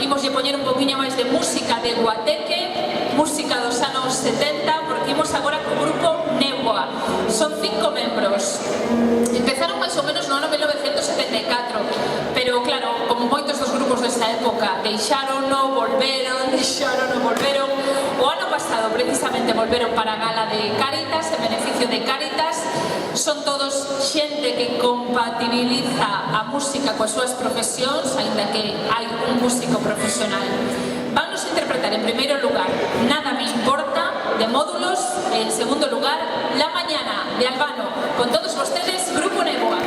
imos lle poñer un poquinho máis de música de guateque, música dos anos 70, porque imos agora co grupo Néboa. Son 5 membros. Empezaron máis ou menos no ano 1974, pero claro, como moitos dos grupos desta época, deixárono, volveron. O ano pasado, precisamente, volveron para a gala de Cáritas, en beneficio de Cáritas. Son todos xente que compatibiliza a música coas súas profesións, aínda que hai un músico profesional. Vannos interpretar en primeiro lugar Nada me importa, de Módulos, e en segundo lugar La mañana, de Albano. Con todos vostedes, Grupo Néboa.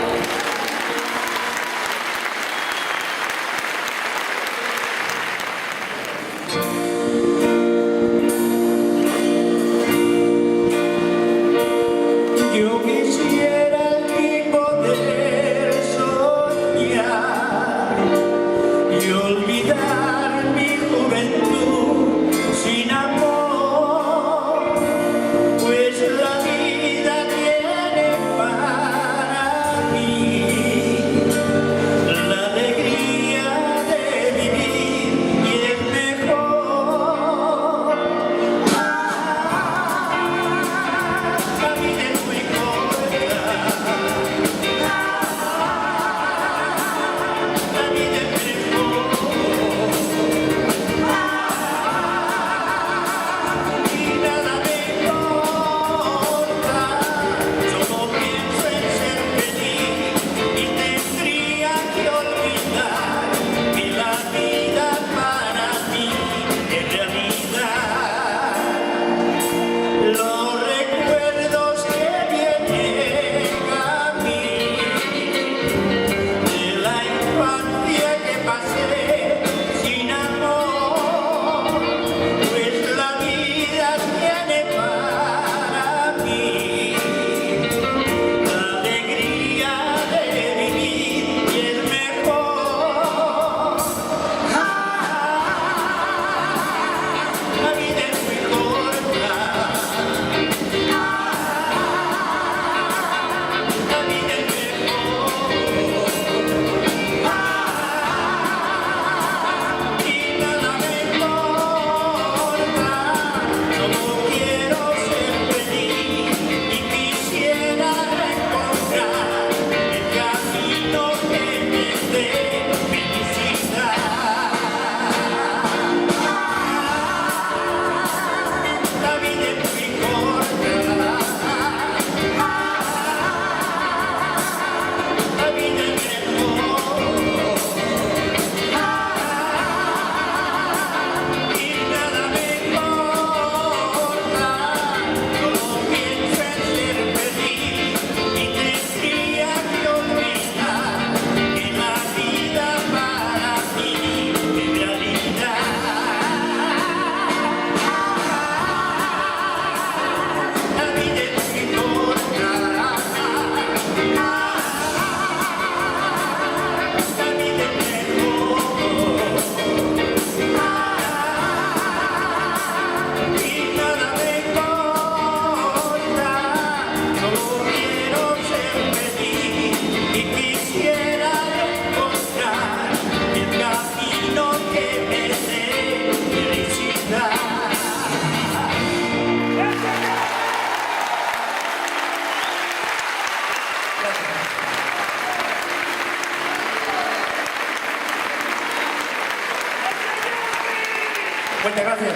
Muchas gracias.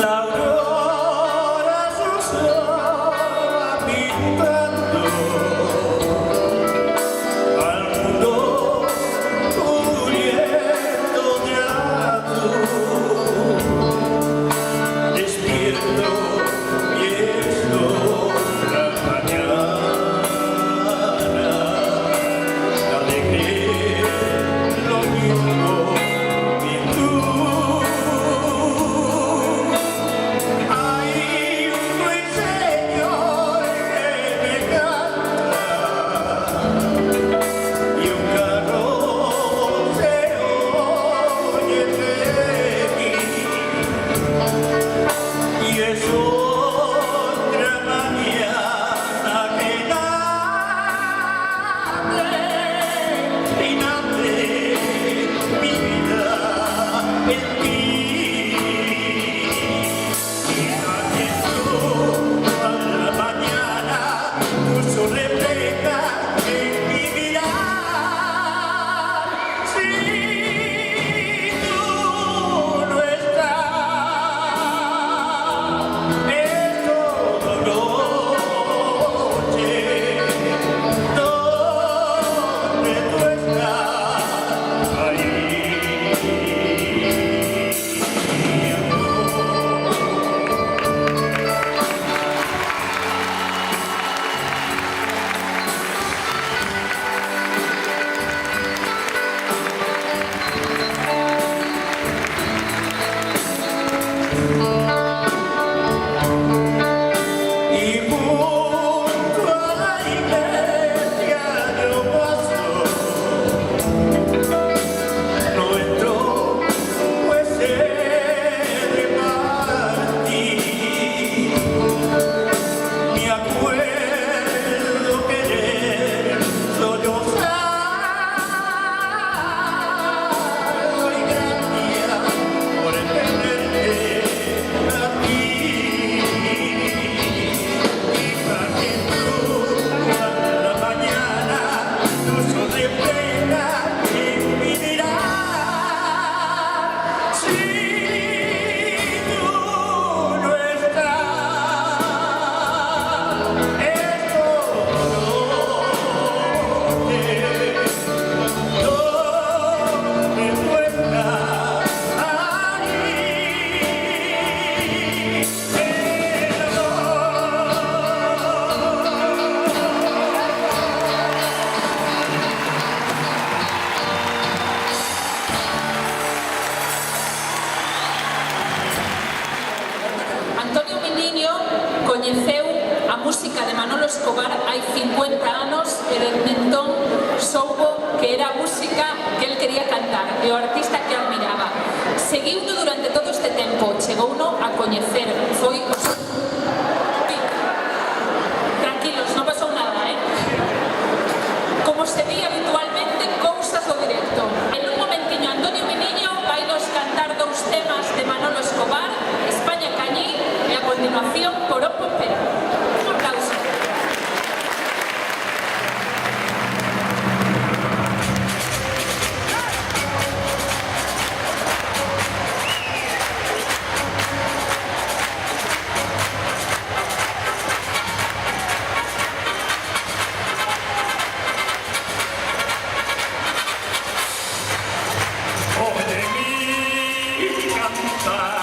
La coñeceu a música de Manolo Escobar hai 50 anos e desde entón soubo que era a música que el quería cantar e o artista que admiraba. Seguiuno durante todo este tempo, chegouno a coñecer, foi o seu... Tranquilos, non pasou nada, Como se di habitualmente, cousas do directo. En un momentiño, Antonio Miniño vai nos cantar dous temas de Manolo Escobar, España Cañí, e a continuación, Porón Pompera. Un aplauso. Oye mi cantar.